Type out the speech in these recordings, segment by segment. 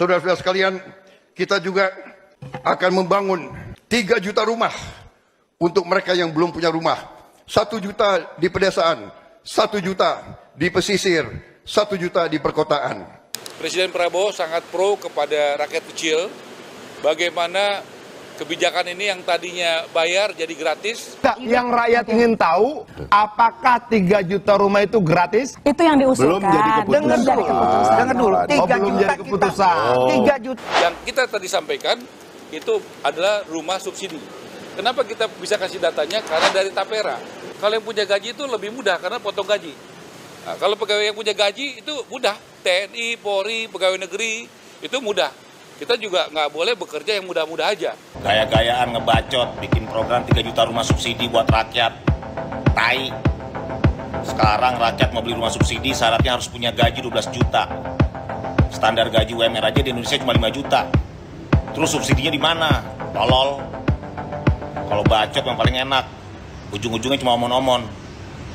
Saudara-saudara sekalian, kita juga akan membangun 3 juta rumah untuk mereka yang belum punya rumah. 1 juta di pedesaan, 1 juta di pesisir, 1 juta di perkotaan. Presiden Prabowo sangat pro kepada rakyat kecil. Bagaimana kebijakan ini yang tadinya bayar jadi gratis. Yang rakyat ingin tahu, apakah 3 juta rumah itu gratis? Itu yang diusulkan. Belum jadi keputusan. Dengar dulu. 3 belum juta jadi keputusan. 3 juta. Yang kita tadi sampaikan itu adalah rumah subsidi. Kenapa kita bisa kasih datanya? Karena dari Tapera. Kalau yang punya gaji itu lebih mudah karena potong gaji. Nah, kalau pegawai yang punya gaji itu mudah. TNI, Polri, pegawai negeri itu mudah. Kita juga nggak boleh bekerja yang mudah-mudah aja. Gaya-gayaan ngebacot, bikin program 3 juta rumah subsidi buat rakyat. Tai. Sekarang rakyat mau beli rumah subsidi syaratnya harus punya gaji 12 juta. Standar gaji UMR aja di Indonesia cuma 5 juta. Terus subsidinya di mana? Tolol. Kalau bacot yang paling enak. Ujung-ujungnya cuma omon-omon.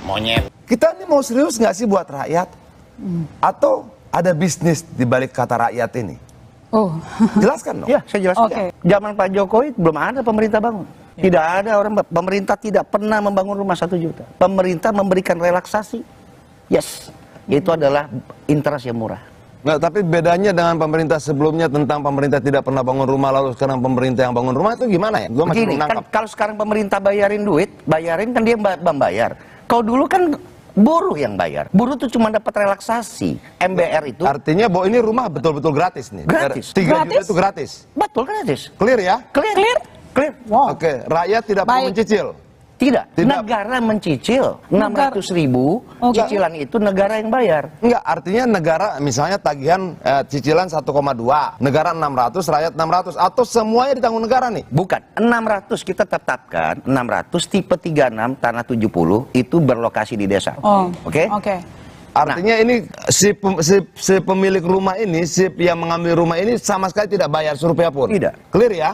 Monyet. Kita ini mau serius nggak sih buat rakyat? Atau ada bisnis di balik kata rakyat ini? Oh. Jelaskan dong. Ya, saya jelaskan. Oke. Zaman Pak Jokowi belum ada pemerintah bangun. Tidak ada pemerintah tidak pernah membangun rumah 1 juta. Pemerintah memberikan relaksasi. Yes, itu adalah interest yang murah. Nah, tapi bedanya dengan pemerintah sebelumnya tentang pemerintah tidak pernah bangun rumah lalu sekarang pemerintah yang bangun rumah itu gimana ya? Gua masih Begini, belum kan nangkap. kalau sekarang pemerintah bayarin duit, bayarin kan dia membayar. Kalau dulu kan buruh yang bayar. Buruh tuh cuma dapat relaksasi. MBR itu Artinya bahwa ini rumah betul-betul gratis nih. Gratis. 3 juta itu gratis. betul gratis. Clear ya? Clear. Wow. Oke, rakyat tidak perlu mencicil. Tidak. Tidak. Negara mencicil 600.000 cicilan itu negara yang bayar. Enggak, artinya negara misalnya tagihan cicilan 1,2, negara 600, rakyat 600 atau semuanya ditanggung negara nih? Bukan, 600 kita tetapkan 600 tipe 36 tanah 70 itu berlokasi di desa. Oh. Oke? Oke. Artinya ini si pemilik rumah ini, si yang mengambil rumah ini sama sekali tidak bayar serupiah pun. Tidak. Clear ya?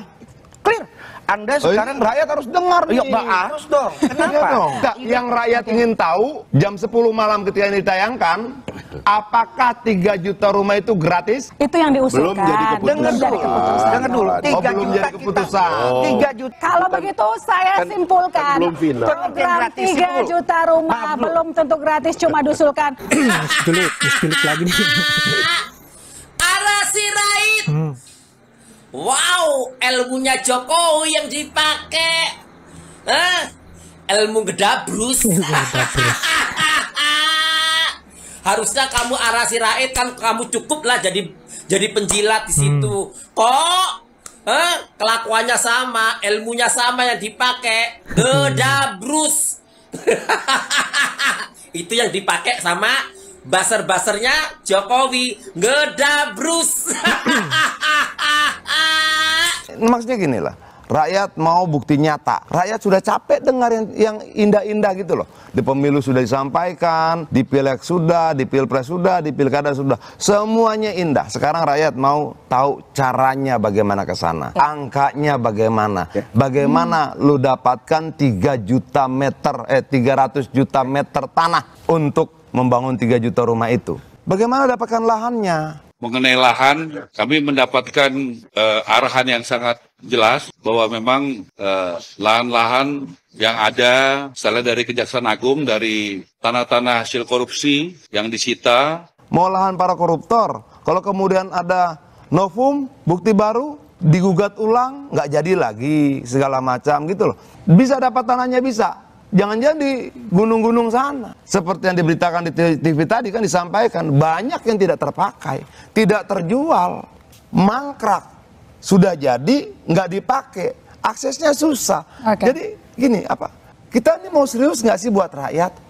Clear. Anda sekarang rakyat harus dengar nih. Ya, harus dong. Kenapa? Iya dong. Enggak, yang rakyat ingin tahu jam 10 malam ketika ini ditayangkan, apakah 3 juta rumah itu gratis? Itu yang diusulkan. Belum jadi keputusan. Dengar dulu. 3 belum juta jadi keputusan. 3 juta. Kalau begitu saya simpulkan program 3 juta rumah belum tentu gratis, cuma diusulkan. Segelit lagi nih. Ara Sirait. Wow, ilmunya Jokowi yang dipakai. Ilmu gedabrus. Harusnya kamu Ara Sirait kan kamu cukup lah jadi penjilat di situ. Kok? Kelakuannya sama, ilmunya sama yang dipakai. Gedabrus. Itu yang dipakai sama baser-basernya Jokowi. Gedabrus. Maksudnya gini lah, rakyat mau bukti nyata. Rakyat sudah capek dengar yang indah-indah gitu loh. Di pemilu sudah disampaikan, di pileg sudah, di pilpres sudah, di pilkada sudah. Semuanya indah. Sekarang rakyat mau tahu caranya bagaimana ke sana. Angkanya bagaimana. Bagaimana lu dapatkan 300 juta meter tanah untuk membangun 3 juta rumah itu. Bagaimana dapatkan lahannya? Mengenai lahan, kami mendapatkan arahan yang sangat jelas bahwa memang lahan-lahan yang ada, misalnya dari Kejaksaan Agung, dari tanah-tanah hasil korupsi yang disita. Mau lahan para koruptor, kalau kemudian ada novum, bukti baru, digugat ulang, nggak jadi lagi, segala macam gitu loh. Bisa dapat tanahnya bisa. Jangan-jangan di gunung-gunung sana. Seperti yang diberitakan di TV tadi kan disampaikan, banyak yang tidak terpakai, tidak terjual, mangkrak. Sudah jadi, nggak dipakai, aksesnya susah. Jadi gini, kita ini mau serius nggak sih buat rakyat?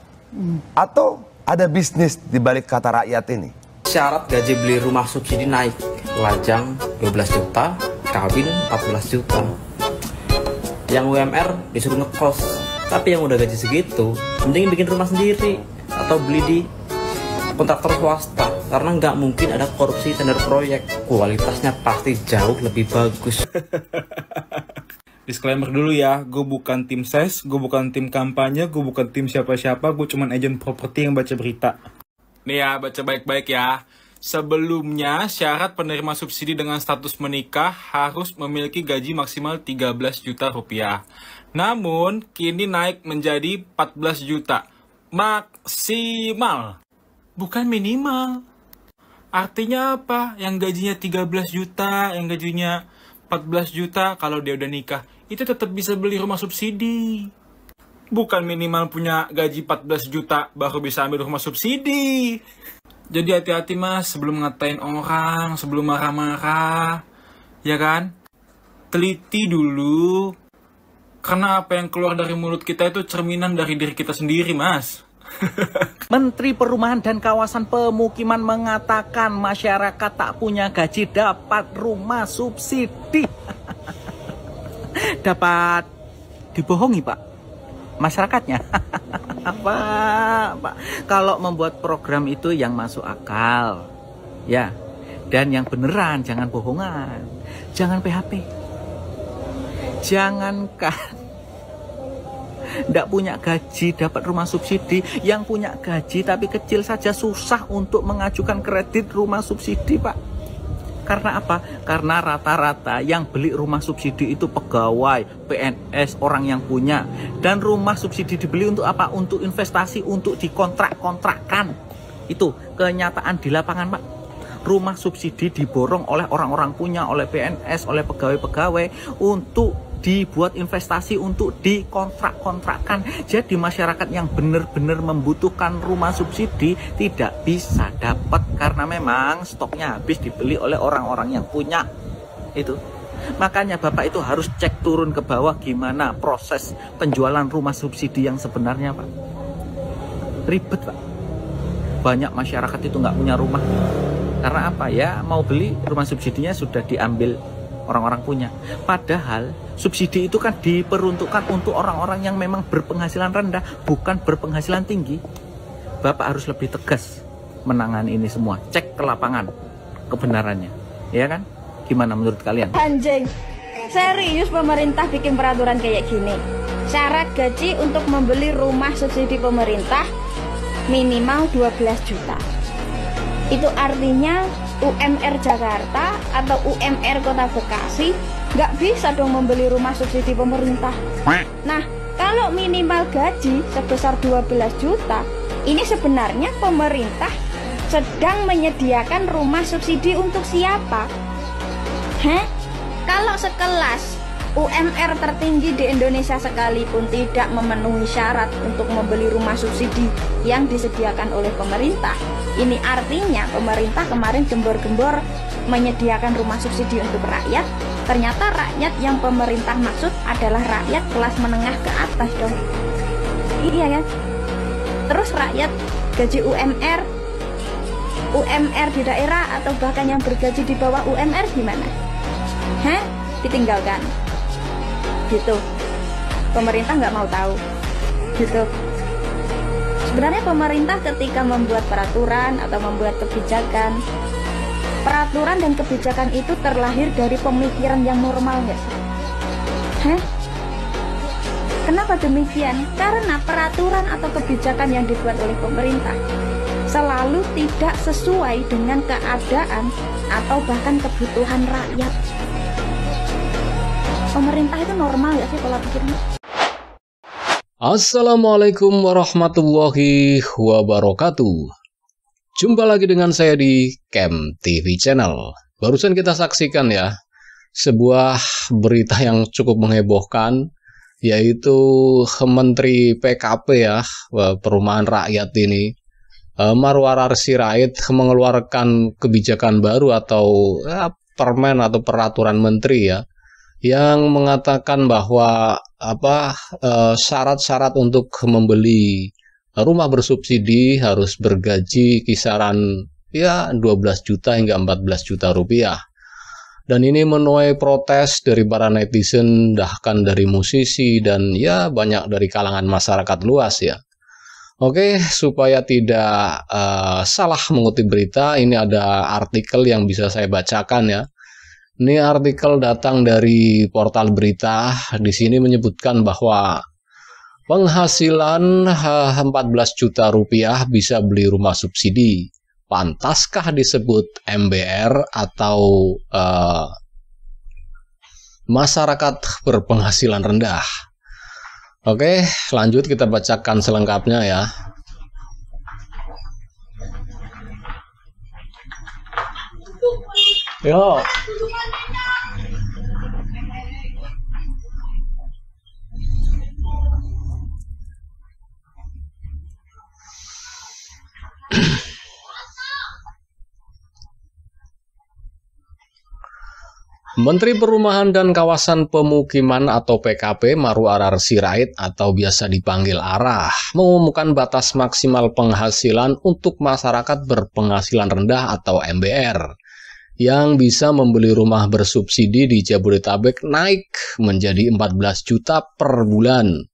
Atau ada bisnis di balik kata rakyat ini? Syarat gaji beli rumah subsidi naik, lajang 12 juta, kawin 14 juta. Yang UMR disuruh ngekos. Tapi yang udah gaji segitu, mending bikin rumah sendiri atau beli di kontraktor swasta, karena nggak mungkin ada korupsi tender proyek. Kualitasnya pasti jauh lebih bagus. Disclaimer dulu ya, gue bukan tim ses, gue bukan tim kampanye, gue bukan tim siapa-siapa, gue cuman agen properti yang baca berita. Nih ya, baca baik-baik ya. Sebelumnya, syarat penerima subsidi dengan status menikah harus memiliki gaji maksimal 13 juta rupiah. Namun, kini naik menjadi 14 juta. Maksimal, bukan minimal. Artinya apa? Yang gajinya 13 juta, yang gajinya 14 juta, kalau dia udah nikah, itu tetap bisa beli rumah subsidi. Bukan minimal punya gaji 14 juta, baru bisa ambil rumah subsidi. Jadi hati-hati mas, sebelum ngatain orang, sebelum marah-marah, ya kan? Teliti dulu, karena apa yang keluar dari mulut kita itu cerminan dari diri kita sendiri mas. Menteri Perumahan dan Kawasan Pemukiman mengatakan masyarakat tak punya gaji dapat rumah subsidi. Dapat dibohongi pak masyarakatnya. Pak, kalau membuat program itu yang masuk akal, ya, dan yang beneran, jangan bohongan, jangan PHP, jangankan nggak punya gaji dapat rumah subsidi, yang punya gaji tapi kecil saja susah untuk mengajukan kredit rumah subsidi pak. Karena apa? Karena rata-rata yang beli rumah subsidi itu pegawai, PNS, orang yang punya. Dan rumah subsidi dibeli untuk apa? Untuk investasi, untuk dikontrak-kontrakkan. Itu kenyataan di lapangan, Pak. Rumah subsidi diborong oleh orang-orang punya, oleh PNS, oleh pegawai-pegawai untuk dibuat investasi, untuk dikontrak-kontrakkan. Jadi masyarakat yang benar-benar membutuhkan rumah subsidi tidak bisa dapat karena memang stoknya habis dibeli oleh orang-orang yang punya. Itu makanya Bapak itu harus cek turun ke bawah gimana proses penjualan rumah subsidi yang sebenarnya Pak. Ribet Pak. Banyak masyarakat itu nggak punya rumah karena apa ya, mau beli rumah subsidinya sudah diambil orang-orang punya. Padahal subsidi itu kan diperuntukkan untuk orang-orang yang memang berpenghasilan rendah, bukan berpenghasilan tinggi. Bapak harus lebih tegas menangani ini semua. Cek ke lapangan kebenarannya, ya kan? Gimana menurut kalian? Anjing, serius pemerintah bikin peraturan kayak gini. Syarat gaji untuk membeli rumah subsidi pemerintah minimal 12 juta. Itu artinya UMR Jakarta atau UMR Kota Bekasi nggak bisa dong membeli rumah subsidi pemerintah. Nah, kalau minimal gaji sebesar 12 juta, ini sebenarnya pemerintah sedang menyediakan rumah subsidi untuk siapa? Kalau sekelas UMR tertinggi di Indonesia sekalipun tidak memenuhi syarat untuk membeli rumah subsidi yang disediakan oleh pemerintah, ini artinya pemerintah kemarin gembor-gembor menyediakan rumah subsidi untuk rakyat. Ternyata rakyat yang pemerintah maksud adalah rakyat kelas menengah ke atas dong. Iya kan? Terus rakyat gaji UMR di daerah atau bahkan yang bergaji di bawah UMR gimana? Ditinggalkan gitu. Pemerintah nggak mau tahu gitu. Sebenarnya pemerintah ketika membuat peraturan atau membuat kebijakan, peraturan dan kebijakan itu terlahir dari pemikiran yang normal nggak sih? Kenapa demikian? Karena peraturan atau kebijakan yang dibuat oleh pemerintah selalu tidak sesuai dengan keadaan atau bahkan kebutuhan rakyat. Pemerintah itu normal nggak sih pola pikirnya? Assalamualaikum warahmatullahi wabarakatuh. Jumpa lagi dengan saya di Camp TV Channel. Barusan kita saksikan ya sebuah berita yang cukup menghebohkan, yaitu Menteri PKP ya, Perumahan Rakyat ini, Marwarar Sirait, mengeluarkan kebijakan baru atau permen atau peraturan menteri ya, yang mengatakan bahwa syarat-syarat untuk membeli rumah bersubsidi harus bergaji kisaran ya 12 juta hingga 14 juta rupiah. Dan ini menuai protes dari para netizen, bahkan dari musisi dan ya banyak dari kalangan masyarakat luas ya. Oke, supaya tidak salah mengutip berita, ini ada artikel yang bisa saya bacakan ya. Ini artikel datang dari portal berita. Di sini menyebutkan bahwa penghasilan 14 juta rupiah bisa beli rumah subsidi. pantaskah disebut MBR atau masyarakat berpenghasilan rendah? Oke, lanjut kita bacakan selengkapnya ya. Yo. Menteri Perumahan dan Kawasan Pemukiman atau PKP Maru Arar Sirait atau biasa dipanggil Arah mengumumkan batas maksimal penghasilan untuk masyarakat berpenghasilan rendah atau MBR yang bisa membeli rumah bersubsidi di Jabodetabek naik menjadi 14 juta per bulan.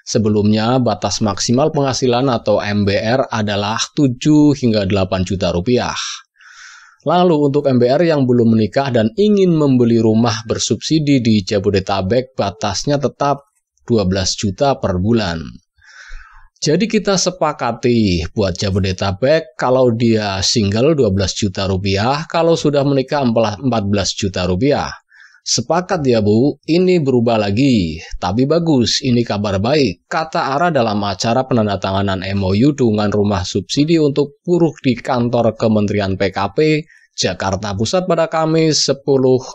Sebelumnya batas maksimal penghasilan atau MBR adalah 7 hingga 8 juta rupiah. Lalu untuk MBR yang belum menikah dan ingin membeli rumah bersubsidi di Jabodetabek, batasnya tetap 12 juta per bulan. Jadi kita sepakati buat Jabodetabek, kalau dia single 12 juta rupiah, kalau sudah menikah 14 juta rupiah. Sepakat ya Bu, ini berubah lagi. Tapi bagus, ini kabar baik. Kata Ara dalam acara penandatanganan MOU dukungan rumah subsidi untuk buruh di kantor Kementerian PKP Jakarta Pusat pada Kamis 10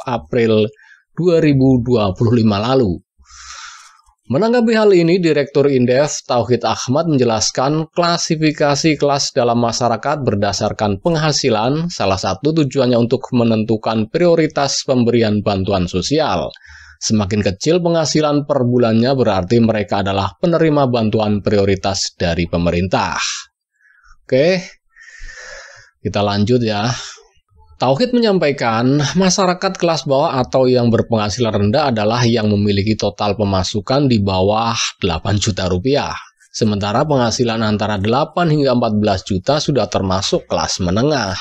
April 2025 lalu. Menanggapi hal ini, Direktur Indef Tauhid Ahmad menjelaskan klasifikasi kelas dalam masyarakat berdasarkan penghasilan, salah satu tujuannya untuk menentukan prioritas pemberian bantuan sosial. Semakin kecil penghasilan per bulannya berarti mereka adalah penerima bantuan prioritas dari pemerintah. Oke, kita lanjut ya. Tauhid menyampaikan, masyarakat kelas bawah atau yang berpenghasilan rendah adalah yang memiliki total pemasukan di bawah 8 juta rupiah. Sementara penghasilan antara 8 hingga 14 juta sudah termasuk kelas menengah.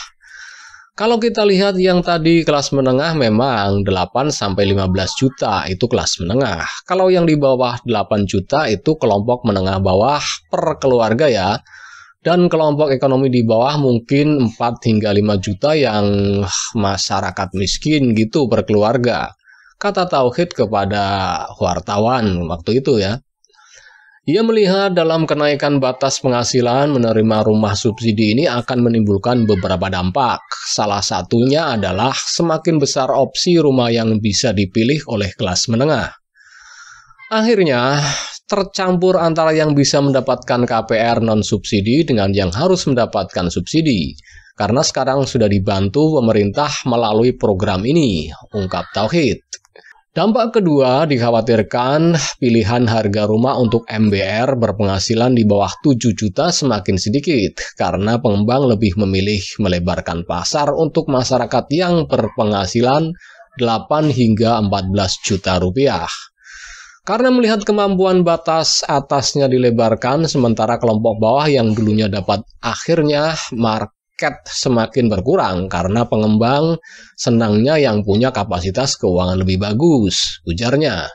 Kalau kita lihat yang tadi kelas menengah memang 8 sampai 15 juta itu kelas menengah. Kalau yang di bawah 8 juta itu kelompok menengah bawah per keluarga ya. Dan kelompok ekonomi di bawah mungkin 4 hingga 5 juta yang masyarakat miskin gitu per keluarga. Kata Tauhid kepada wartawan waktu itu ya. Ia melihat dalam kenaikan batas penghasilan menerima rumah subsidi ini akan menimbulkan beberapa dampak. Salah satunya adalah semakin besar opsi rumah yang bisa dipilih oleh kelas menengah. Akhirnya, tercampur antara yang bisa mendapatkan KPR non-subsidi dengan yang harus mendapatkan subsidi. Karena sekarang sudah dibantu pemerintah melalui program ini, ungkap Tauhid. Dampak kedua dikhawatirkan pilihan harga rumah untuk MBR berpenghasilan di bawah 7 juta semakin sedikit karena pengembang lebih memilih melebarkan pasar untuk masyarakat yang berpenghasilan 8 hingga 14 juta rupiah. Karena melihat kemampuan batas atasnya dilebarkan, sementara kelompok bawah yang dulunya dapat akhirnya market semakin berkurang karena pengembang senangnya yang punya kapasitas keuangan lebih bagus, ujarnya.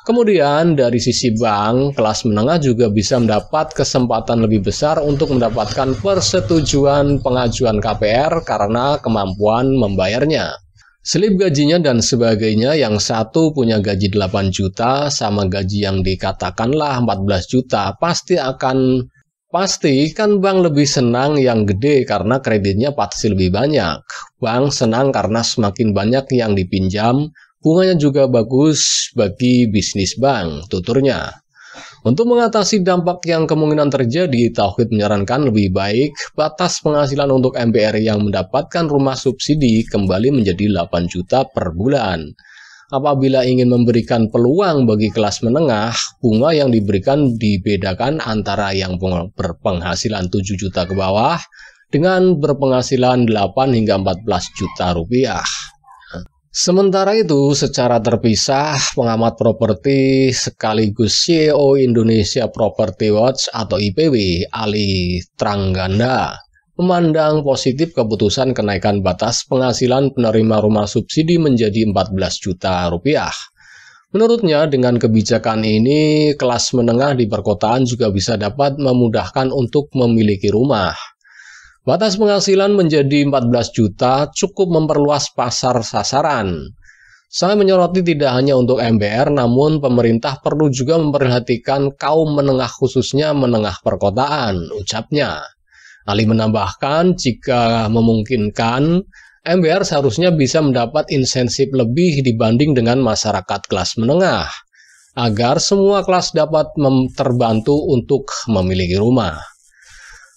Kemudian dari sisi bank, kelas menengah juga bisa mendapat kesempatan lebih besar untuk mendapatkan persetujuan pengajuan KPR karena kemampuan membayarnya. Selip gajinya dan sebagainya, yang satu punya gaji 8 juta sama gaji yang dikatakanlah 14 juta, pasti kan bank lebih senang yang gede karena kreditnya pasti lebih banyak. Bank senang karena semakin banyak yang dipinjam, bunganya juga bagus bagi bisnis bank, tuturnya. Untuk mengatasi dampak yang kemungkinan terjadi, Tauhid menyarankan lebih baik batas penghasilan untuk MBR yang mendapatkan rumah subsidi kembali menjadi 8 juta per bulan. Apabila ingin memberikan peluang bagi kelas menengah, bunga yang diberikan dibedakan antara yang berpenghasilan 7 juta ke bawah dengan berpenghasilan 8 hingga 14 juta rupiah. Sementara itu, secara terpisah, pengamat properti sekaligus CEO Indonesia Property Watch atau IPW, Ali Trangganda, memandang positif keputusan kenaikan batas penghasilan penerima rumah subsidi menjadi 14 juta rupiah. Menurutnya, dengan kebijakan ini, kelas menengah di perkotaan juga bisa dapat memudahkan untuk memiliki rumah. Batas penghasilan menjadi 14 juta cukup memperluas pasar sasaran. Saya menyoroti tidak hanya untuk MBR, namun pemerintah perlu juga memperhatikan kaum menengah khususnya menengah perkotaan, ucapnya. Ali menambahkan, jika memungkinkan, MBR seharusnya bisa mendapat insentif lebih dibanding dengan masyarakat kelas menengah, agar semua kelas dapat terbantu untuk memiliki rumah.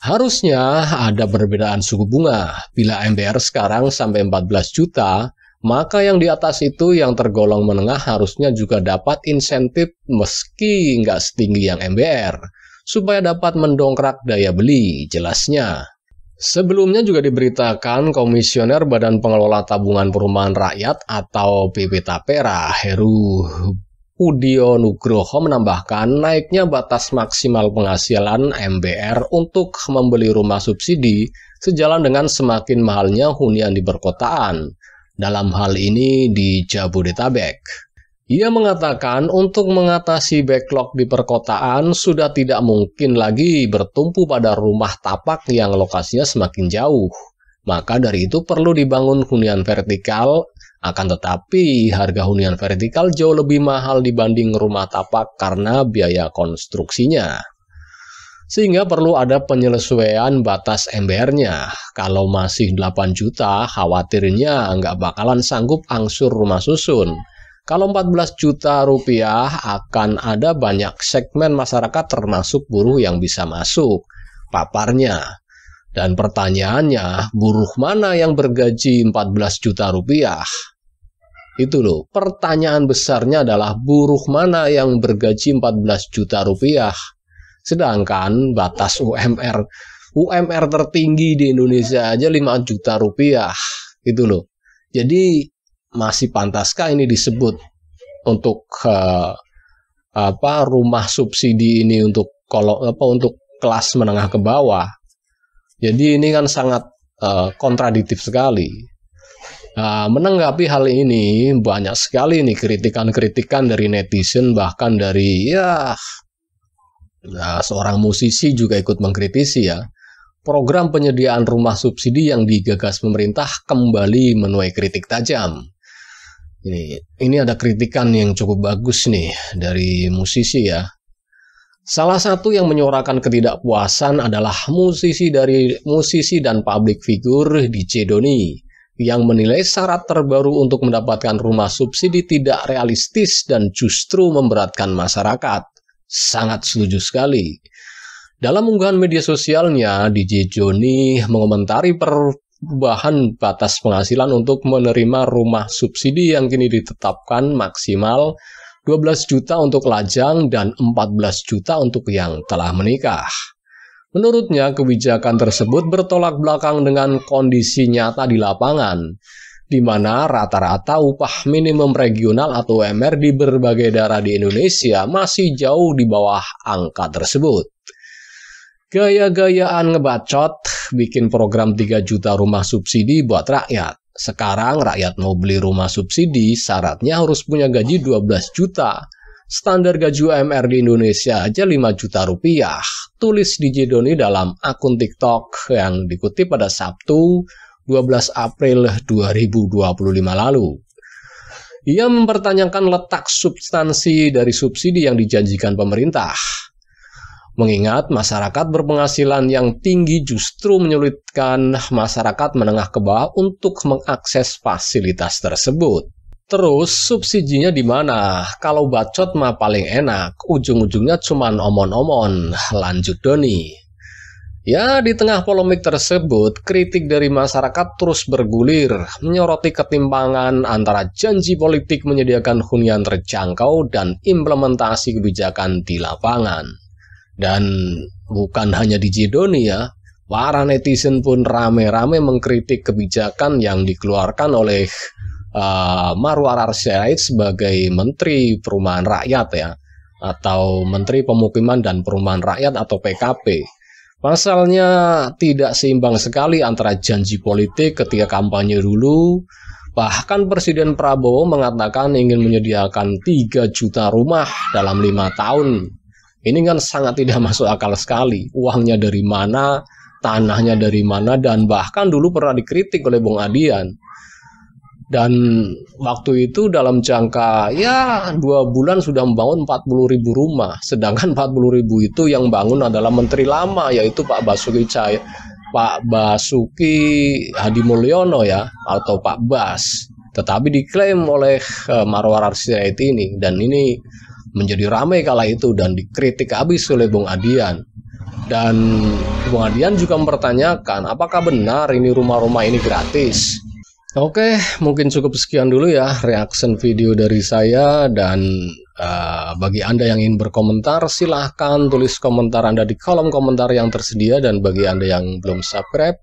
Harusnya ada perbedaan suku bunga. Bila MBR sekarang sampai 14 juta, maka yang di atas itu yang tergolong menengah harusnya juga dapat insentif meski nggak setinggi yang MBR, supaya dapat mendongkrak daya beli, jelasnya. Sebelumnya juga diberitakan Komisioner Badan Pengelola Tabungan Perumahan Rakyat atau BP Tapera, Heru Pudio Nugroho menambahkan naiknya batas maksimal penghasilan MBR untuk membeli rumah subsidi sejalan dengan semakin mahalnya hunian di perkotaan, dalam hal ini di Jabodetabek. Ia mengatakan untuk mengatasi backlog di perkotaan sudah tidak mungkin lagi bertumpu pada rumah tapak yang lokasinya semakin jauh. Maka dari itu perlu dibangun hunian vertikal, akan tetapi harga hunian vertikal jauh lebih mahal dibanding rumah tapak karena biaya konstruksinya. Sehingga perlu ada penyesuaian batas MBR-nya. Kalau masih 8 juta, khawatirnya nggak bakalan sanggup angsur rumah susun. Kalau 14 juta rupiah akan ada banyak segmen masyarakat termasuk buruh yang bisa masuk, paparnya. Dan pertanyaannya, buruh mana yang bergaji 14 juta rupiah? Itu loh, pertanyaan besarnya adalah buruh mana yang bergaji 14 juta rupiah? Sedangkan batas UMR tertinggi di Indonesia aja 5 juta rupiah. Itu loh. Jadi masih pantaskah ini disebut untuk rumah subsidi ini untuk kelas menengah ke bawah? Jadi ini kan sangat kontradiktif sekali. Menanggapi hal ini banyak sekali nih kritikan-kritikan dari netizen, bahkan dari seorang musisi juga ikut mengkritisi ya. Program penyediaan rumah subsidi yang digagas pemerintah kembali menuai kritik tajam. Ini ada kritikan yang cukup bagus nih dari musisi ya. Salah satu yang menyuarakan ketidakpuasan adalah musisi dan public figure DJ Doni yang menilai syarat terbaru untuk mendapatkan rumah subsidi tidak realistis dan justru memberatkan masyarakat. Sangat setuju sekali. Dalam unggahan media sosialnya, DJ Doni mengomentari perubahan batas penghasilan untuk menerima rumah subsidi yang kini ditetapkan maksimal 12 juta untuk lajang dan 14 juta untuk yang telah menikah. Menurutnya, kebijakan tersebut bertolak belakang dengan kondisi nyata di lapangan, di mana rata-rata upah minimum regional atau UMR di berbagai daerah di Indonesia masih jauh di bawah angka tersebut. Gaya-gayaan ngebacot bikin program 3 juta rumah subsidi buat rakyat. Sekarang rakyat mau beli rumah subsidi, syaratnya harus punya gaji 12 juta. Standar gaji UMR di Indonesia aja 5 juta rupiah. Tulis DJ Doni dalam akun TikTok yang dikutip pada Sabtu 12 April 2025 lalu. Ia mempertanyakan letak substansi dari subsidi yang dijanjikan pemerintah. Mengingat masyarakat berpenghasilan yang tinggi justru menyulitkan masyarakat menengah ke bawah untuk mengakses fasilitas tersebut. Terus subsidinya di mana? Kalau bacot mah paling enak, ujung-ujungnya cuman omon-omon, lanjut Doni. Ya, di tengah polemik tersebut, kritik dari masyarakat terus bergulir, menyoroti ketimpangan antara janji politik menyediakan hunian terjangkau dan implementasi kebijakan di lapangan. Dan bukan hanya DJ Doni ya, para netizen pun rame-rame mengkritik kebijakan yang dikeluarkan oleh Marwar Arsyad sebagai Menteri Perumahan Rakyat ya, atau Menteri Pemukiman dan Perumahan Rakyat atau PKP. Pasalnya tidak seimbang sekali antara janji politik ketika kampanye dulu. Bahkan Presiden Prabowo mengatakan ingin menyediakan 3 juta rumah dalam 5 tahun. Ini kan sangat tidak masuk akal sekali. Uangnya dari mana? tanahnya dari mana, dan bahkan dulu pernah dikritik oleh Bung Adian. Dan waktu itu dalam jangka ya 2 bulan sudah membangun 40.000 rumah. Sedangkan 40.000 itu yang bangun adalah menteri lama, yaitu Pak Basuki Hadi Mulyono ya, atau Pak Bas. Tetapi diklaim oleh Marwar Sirait ini, dan ini menjadi ramai kala itu dan dikritik habis oleh Bung Adian. Dan Bung Adian juga mempertanyakan apakah benar ini rumah-rumah ini gratis. Oke, mungkin cukup sekian dulu ya reaction video dari saya, dan bagi Anda yang ingin berkomentar silahkan tulis komentar Anda di kolom komentar yang tersedia, dan bagi Anda yang belum subscribe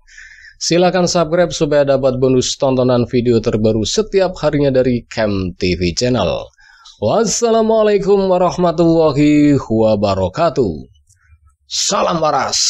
silahkan subscribe supaya dapat bonus tontonan video terbaru setiap harinya dari Camp TV Channel. Wassalamualaikum warahmatullahi wabarakatuh. Salam waras.